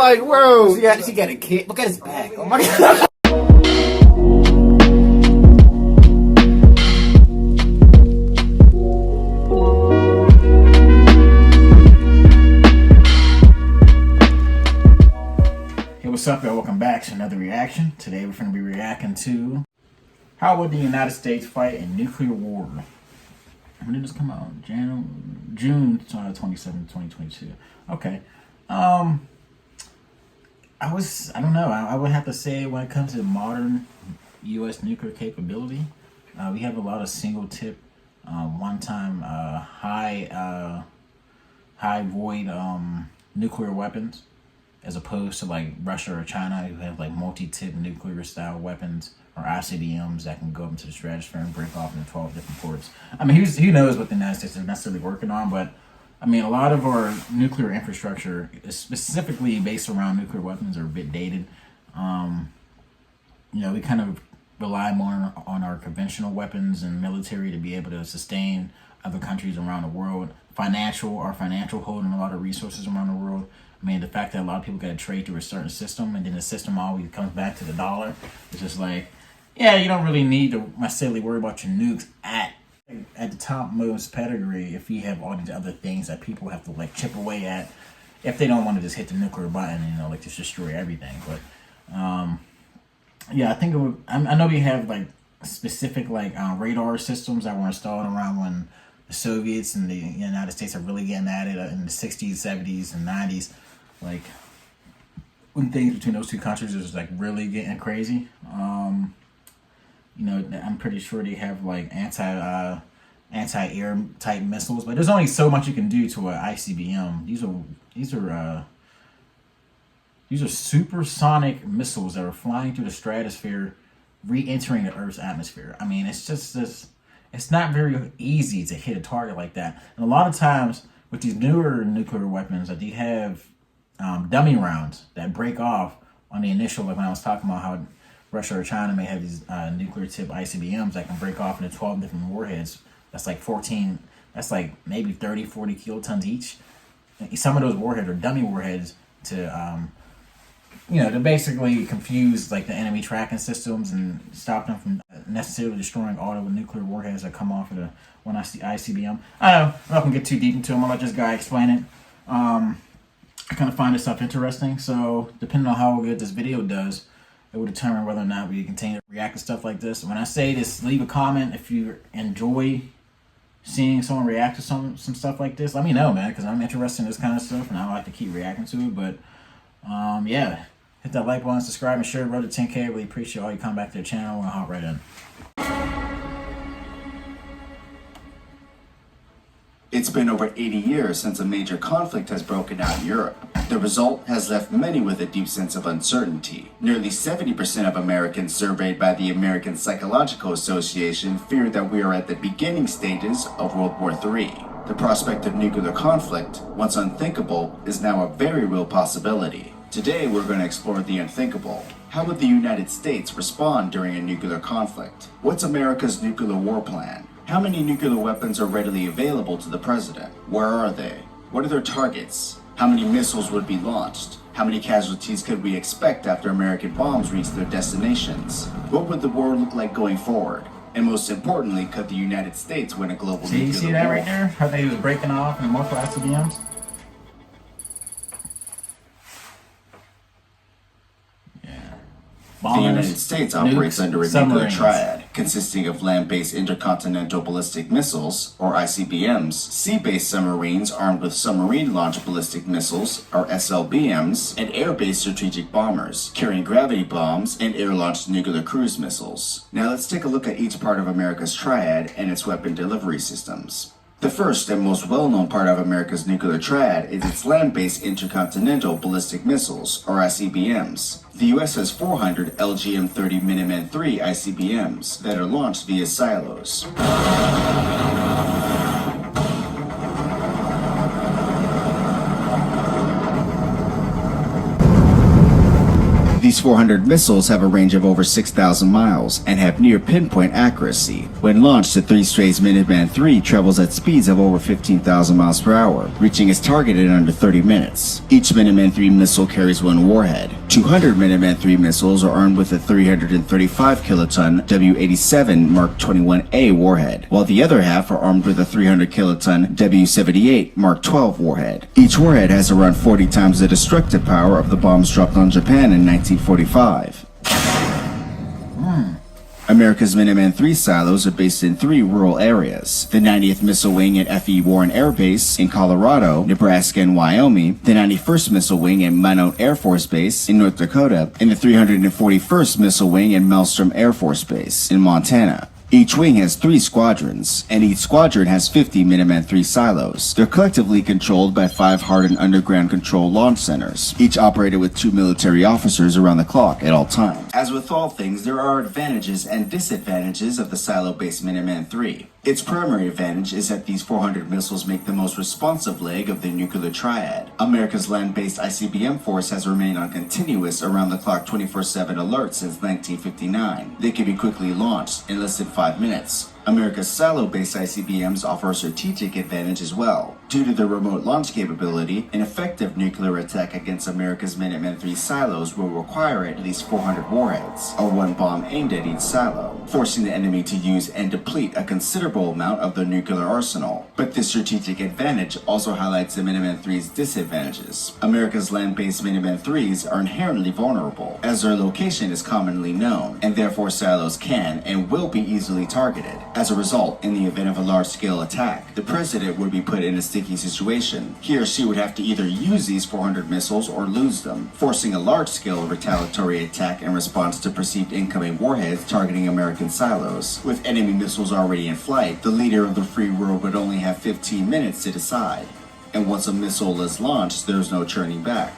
like, bro, yeah, she got a kid. Look at his back. Oh my god. Hey, what's up, y'all? Welcome back to another reaction. Today we're going to be reacting to how would the United States fight a nuclear war? When did this come out? June 27, 2022. Okay. I don't know. I would have to say when it comes to modern U.S. nuclear capability, we have a lot of single tip, one-time high void nuclear weapons, as opposed to like Russia or China, who have like multi-tip nuclear style weapons or ICBMs that can go up into the stratosphere and break off into 12 different ports. I mean, who knows what the United States is necessarily working on, but I mean, a lot of our nuclear infrastructure is specifically based around nuclear weapons are a bit dated. We kind of rely more on our conventional weapons and military to be able to sustain other countries around the world. Our financial holding a lot of resources around the world. I mean, the fact that a lot of people got to trade through a certain system, and then the system always comes back to the dollar. It's just like, yeah, you don't really need to necessarily worry about your nukes at the topmost pedigree if you have all these other things that people have to like chip away at if they don't want to just hit the nuclear button and like just destroy everything. But yeah, I think it would. I know we have like specific like radar systems that were installed around when the Soviets and the United States are really getting at it in the 60s, 70s, and 90s. Like when things between those two countries is like really getting crazy. I'm pretty sure they have like anti-air type missiles, but there's only so much you can do to an ICBM. These are supersonic missiles that are flying through the stratosphere, re-entering the Earth's atmosphere. I mean, it's just this. It's not very easy to hit a target like that. And a lot of times with these newer nuclear weapons, that they have dummy rounds that break off on the initial. Like when I was talking about how Russia or China may have these nuclear tip ICBMs that can break off into 12 different warheads. That's like 14, that's like maybe 30, 40 kilotons each. Some of those warheads are dummy warheads to, to basically confuse like the enemy tracking systems and stop them from necessarily destroying all the nuclear warheads that come off of the ICBM. I don't know, I'm not gonna get too deep into it. I'm gonna let this guy explain it. I kind of find this stuff interesting, so depending on how good this video does, it will determine whether or not we continue to react to stuff like this. When I say this, leave a comment if you enjoy seeing someone react to some stuff like this. Let me know, man, because I'm interested in this kind of stuff and I like to keep reacting to it. But yeah, hit that like button, subscribe, and share. Road to 10K. I really appreciate all you come back to the channel, and I'll hop right in. It's been over 80 years since a major conflict has broken out in Europe. The result has left many with a deep sense of uncertainty. Nearly 70% of Americans surveyed by the American Psychological Association fear that we are at the beginning stages of World War III. The prospect of nuclear conflict, once unthinkable, is now a very real possibility. Today we're going to explore the unthinkable. How would the United States respond during a nuclear conflict? What's America's nuclear war plan? How many nuclear weapons are readily available to the president? Where are they? What are their targets? How many missiles would be launched? How many casualties could we expect after American bombs reach their destinations? What would the war look like going forward? And most importantly, could the United States win a global nuclear war? You see that right there? How they was breaking off in multiple ICBMs? The United States operates under a nuclear triad, consisting of land-based intercontinental ballistic missiles, or ICBMs, sea-based submarines armed with submarine-launched ballistic missiles, or SLBMs, and air-based strategic bombers, carrying gravity bombs and air-launched nuclear cruise missiles. Now let's take a look at each part of America's triad and its weapon delivery systems. The first and most well-known part of America's nuclear triad is its land-based intercontinental ballistic missiles, or ICBMs. The U.S. has 400 LGM-30 Minuteman III ICBMs that are launched via silos. These 400 missiles have a range of over 6,000 miles and have near pinpoint accuracy. When launched, the 3 Strays Minuteman III travels at speeds of over 15,000 miles per hour, reaching its target in under 30 minutes. Each Minuteman III missile carries 1 warhead. 200 Minuteman III missiles are armed with a 335 kiloton W-87 Mark 21A warhead, while the other half are armed with a 300 kiloton W-78 Mark 12 warhead. Each warhead has around 40 times the destructive power of the bombs dropped on Japan in 1945. America's Minuteman III silos are based in 3 rural areas: the 90th Missile Wing at F.E. Warren Air Base in Colorado, Nebraska, and Wyoming, the 91st Missile Wing at Minot Air Force Base in North Dakota, and the 341st Missile Wing at Maelstrom Air Force Base in Montana. Each wing has 3 squadrons, and each squadron has 50 Minuteman III silos. They're collectively controlled by 5 hardened underground control launch centers, each operated with 2 military officers around the clock at all times. As with all things, there are advantages and disadvantages of the silo-based Minuteman III. Its primary advantage is that these 400 missiles make the most responsive leg of the nuclear triad. America's land-based ICBM force has remained on continuous around-the-clock 24/7 alert since 1959. They can be quickly launched in less than 5 minutes. America's silo-based ICBMs offer a strategic advantage as well. Due to their remote launch capability, an effective nuclear attack against America's Minuteman III silos will require at least 400 warheads, or 1 bomb aimed at each silo, forcing the enemy to use and deplete a considerable amount of their nuclear arsenal. But this strategic advantage also highlights the Minuteman III's disadvantages. America's land-based Minuteman IIIs are inherently vulnerable, as their location is commonly known, and therefore silos can and will be easily targeted. As a result, in the event of a large-scale attack, the president would be put in a sticky situation. He or she would have to either use these 400 missiles or lose them, forcing a large-scale retaliatory attack in response to perceived incoming warheads targeting American silos. With enemy missiles already in flight, the leader of the free world would only have 15 minutes to decide. And once a missile is launched, there's no turning back.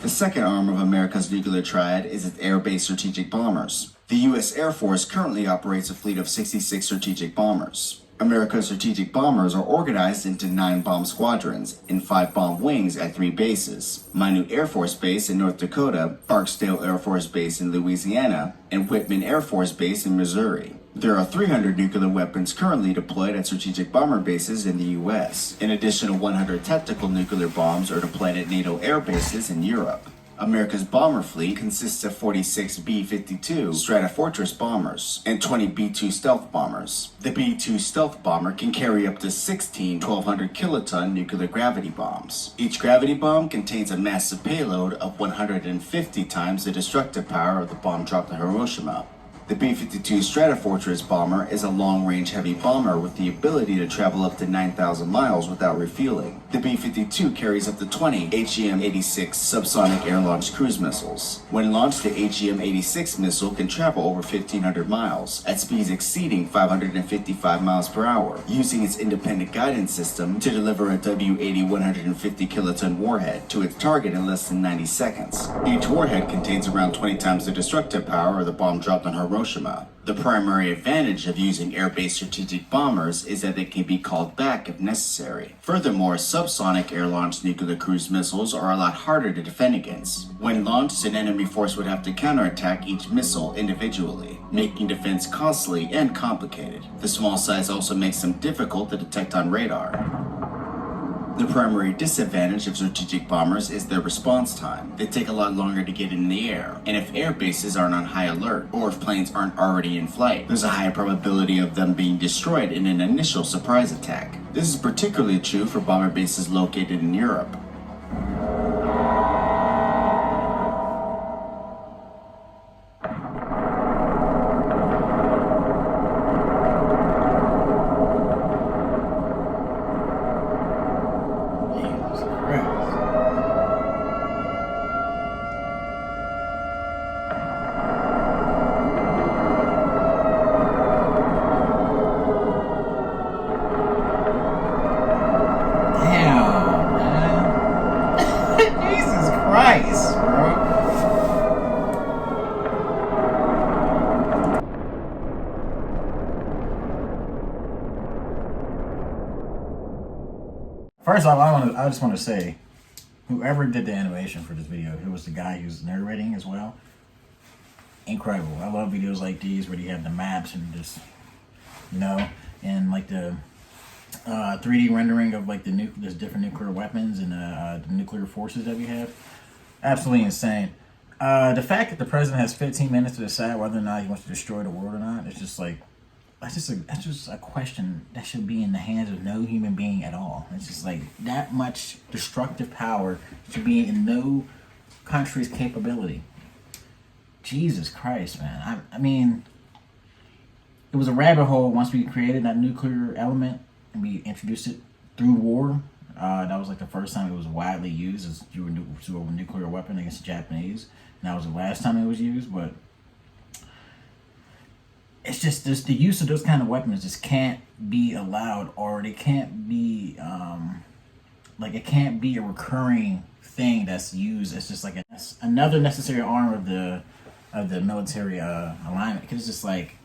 The second arm of America's nuclear triad is its air-based strategic bombers. The U.S. Air Force currently operates a fleet of 66 strategic bombers. America's strategic bombers are organized into 9 bomb squadrons and 5 bomb wings at 3 bases: Minot Air Force Base in North Dakota, Barksdale Air Force Base in Louisiana, and Whitman Air Force Base in Missouri. There are 300 nuclear weapons currently deployed at strategic bomber bases in the U.S. An additional 100 tactical nuclear bombs are deployed at NATO air bases in Europe. America's bomber fleet consists of 46 B-52 Stratofortress bombers and 20 B-2 stealth bombers. The B-2 stealth bomber can carry up to 16 1,200 kiloton nuclear gravity bombs. Each gravity bomb contains a massive payload of 150 times the destructive power of the bomb dropped on Hiroshima. The B-52 Stratofortress bomber is a long-range heavy bomber with the ability to travel up to 9,000 miles without refueling. The B-52 carries up to 20 ICBM-86 subsonic air-launched cruise missiles. When launched, the ICBM-86 missile can travel over 1,500 miles at speeds exceeding 555 miles per hour, using its independent guidance system to deliver a W-80 150 kiloton warhead to its target in less than 90 seconds. Each warhead contains around 20 times the destructive power of the bomb dropped on Hiroshima. The primary advantage of using air-based strategic bombers is that they can be called back if necessary. Furthermore, subsonic air-launched nuclear cruise missiles are a lot harder to defend against. When launched, an enemy force would have to counterattack each missile individually, making defense costly and complicated. The small size also makes them difficult to detect on radar. The primary disadvantage of strategic bombers is their response time. They take a lot longer to get in the air, and if air bases aren't on high alert, or if planes aren't already in flight, there's a high probability of them being destroyed in an initial surprise attack. This is particularly true for bomber bases located in Europe. First off, I just want to say, Whoever did the animation for this video, it was the guy who's narrating as well. Incredible. I love videos like these where you have the maps and just, and like the 3D rendering of like there's different nuclear weapons and the nuclear forces that we have. Absolutely insane. The fact that the president has 15 minutes to decide whether or not he wants to destroy the world or not, it's just like, that's just a question that should be in the hands of no human being at all. It's just like that much destructive power should be in no country's capability. Jesus Christ, man. I mean, it was a rabbit hole once we created that nuclear element and we introduced it through war. That was like the first time it was widely used as through a nuclear weapon against the Japanese. And that was the last time it was used, but it's just the use of those kind of weapons just can't be allowed, or they can't be it can't be a recurring thing that's used. It's just like another necessary arm of the military alignment, because it's just like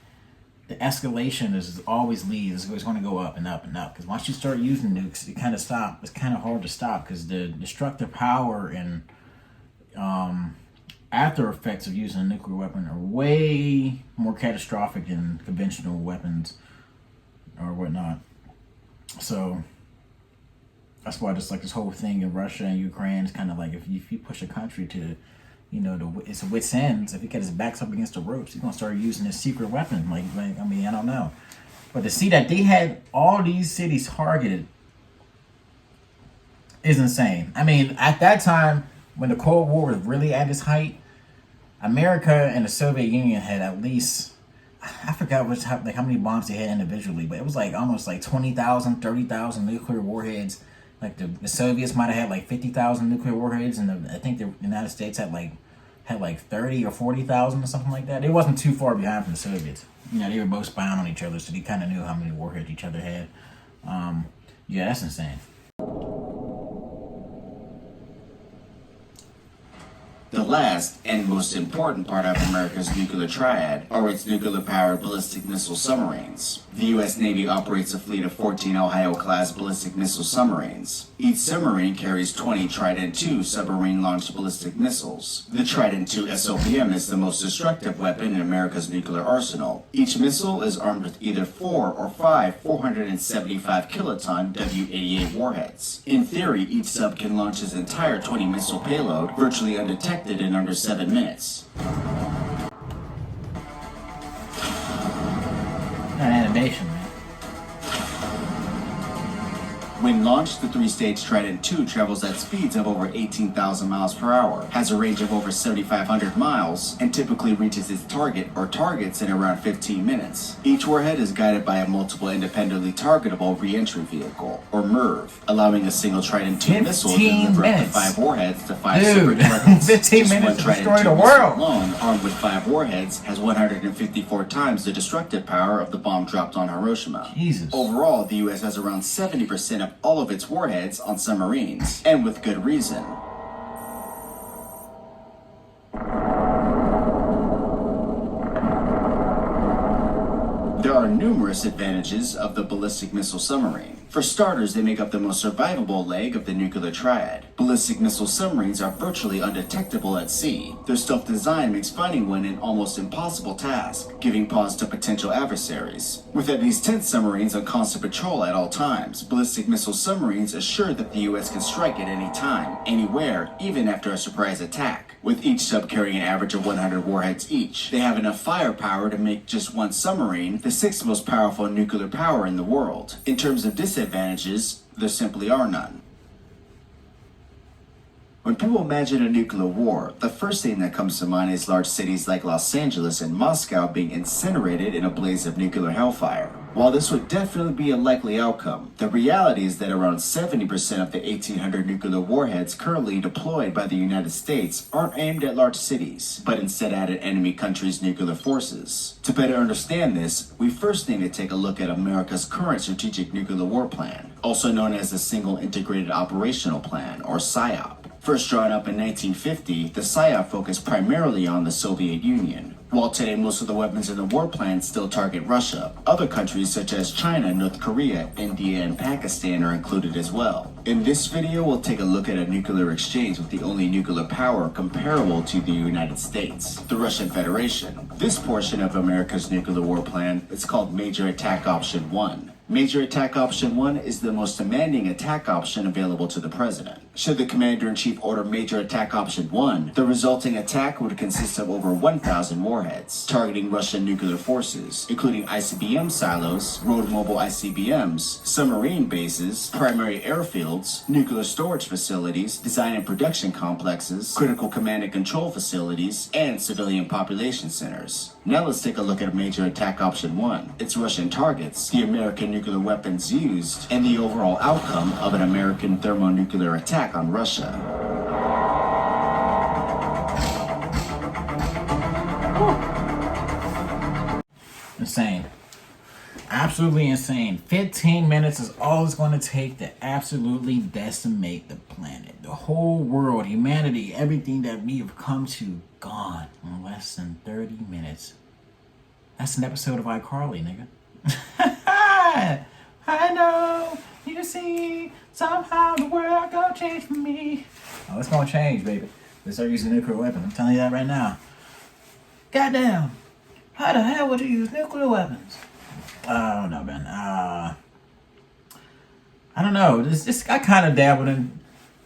the escalation is always leads. It's going to go up and up and up, because once you start using nukes, it kind of stop. It's kind of hard to stop because the destructive power and after effects of using a nuclear weapon are way more catastrophic than conventional weapons or whatnot. So that's why just like this whole thing in Russia and Ukraine is kind of like, if you push a country to, it's a wit's ends. If he gets his backs up against the ropes, he's gonna start using his secret weapon. I don't know. But to see that they had all these cities targeted is insane. I mean, at that time, when the Cold War was really at its height, America and the Soviet Union had at least, I forgot how many bombs they had individually, but it was like almost like 20,000, 30,000 nuclear warheads. Like the Soviets might have had like 50,000 nuclear warheads, and I think the United States had like 30 or 40,000 or something like that. It wasn't too far behind from the Soviets. They were both spying on each other, so they kind of knew how many warheads each other had. Yeah, that's insane. The last and most important part of America's nuclear triad are its nuclear-powered ballistic missile submarines. The U.S. Navy operates a fleet of 14 Ohio-class ballistic missile submarines. Each submarine carries 20 Trident II submarine-launched ballistic missiles. The Trident II SLBM is the most destructive weapon in America's nuclear arsenal. Each missile is armed with either 4 or 5 475 kiloton W-88 warheads. In theory, each sub can launch its entire 20-missile payload virtually undetected in under 7 minutes. An animation, man. When launched, the three-stage Trident II travels at speeds of over 18,000 miles per hour, has a range of over 7,500 miles, and typically reaches its target or targets in around 15 minutes. Each warhead is guided by a multiple independently targetable re-entry vehicle, or MIRV, allowing a single Trident II missile to deliver up to 5 warheads to 5 separate targets. 15 minutes to destroy the world! Alone, armed with 5 warheads, has 154 times the destructive power of the bomb dropped on Hiroshima. Jesus. Overall, the U.S. has around 70% of all of its warheads on submarines, and with good reason. There are numerous advantages of the ballistic missile submarine. For starters, they make up the most survivable leg of the nuclear triad. Ballistic missile submarines are virtually undetectable at sea. Their stealth design makes finding one an almost impossible task, giving pause to potential adversaries. With at least 10 submarines on constant patrol at all times, ballistic missile submarines assure that the U.S. can strike at any time, anywhere, even after a surprise attack. With each sub carrying an average of 100 warheads each, they have enough firepower to make just one submarine the 6th most powerful nuclear power in the world. In terms of disadvantages, there simply are none. When people imagine a nuclear war, the first thing that comes to mind is large cities like Los Angeles and Moscow being incinerated in a blaze of nuclear hellfire. While this would definitely be a likely outcome, the reality is that around 70% of the 1,800 nuclear warheads currently deployed by the United States aren't aimed at large cities, but instead at an enemy country's nuclear forces. To better understand this, we first need to take a look at America's current Strategic Nuclear War Plan, also known as the Single Integrated Operational Plan, or SIOP. First drawn up in 1950, the SIOP focused primarily on the Soviet Union. While today most of the weapons in the war plan still target Russia, other countries such as China, North Korea, India, and Pakistan are included as well. In this video, we'll take a look at a nuclear exchange with the only nuclear power comparable to the United States, the Russian Federation. This portion of America's nuclear war plan is called Major Attack Option 1. Major Attack Option 1 is the most demanding attack option available to the president. Should the Commander-in-Chief order Major Attack Option 1, the resulting attack would consist of over 1,000 warheads, targeting Russian nuclear forces, including ICBM silos, road mobile ICBMs, submarine bases, primary airfields, nuclear storage facilities, design and production complexes, critical command and control facilities, and civilian population centers. Now let's take a look at Major Attack Option 1, its Russian targets, the American nuclear weapons used, and the overall outcome of an American thermonuclear attack on Russia. Insane. Absolutely insane. 15 minutes is all it's going to take to absolutely decimate the planet. The whole world, humanity, everything that we have come to, gone in less than 30 minutes. That's an episode of iCarly, nigga. I know, you see, somehow the world gonna change for me. Oh, it's gonna change, baby. They start using nuclear weapons. I'm telling you that right now. Goddamn. How the hell would you use nuclear weapons? I don't know, man. I don't know. I kind of dabbled in,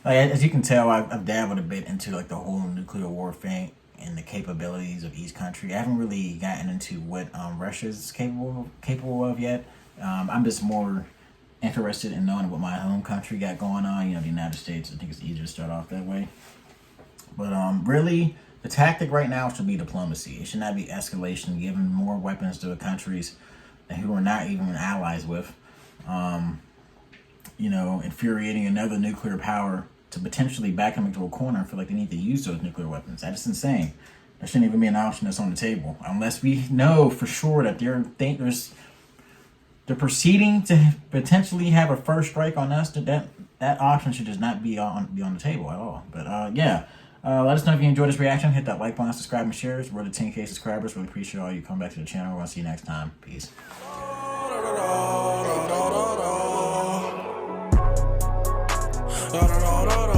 like, as you can tell, I've dabbled a bit into like the whole nuclear war thing and the capabilities of each country. I haven't really gotten into what Russia's capable of yet. I'm just more interested in knowing what my home country got going on. You know, the United States. I think it's easier to start off that way. But really, the tactic right now should be diplomacy. It should not be escalation, giving more weapons to countries who are not even allies with. You know, infuriating another nuclear power to potentially back them into a corner and feel like they need to use those nuclear weapons. That is insane. There shouldn't even be an option that's on the table unless we know for sure that they're proceeding to potentially have a first strike on us. That option should just not be on the table at all. But yeah, let us know if you enjoyed this reaction. Hit that like button, subscribe, and share. We're to 10K subscribers. Really appreciate all you come back to the channel. We'll see you next time. Peace. Da da da da.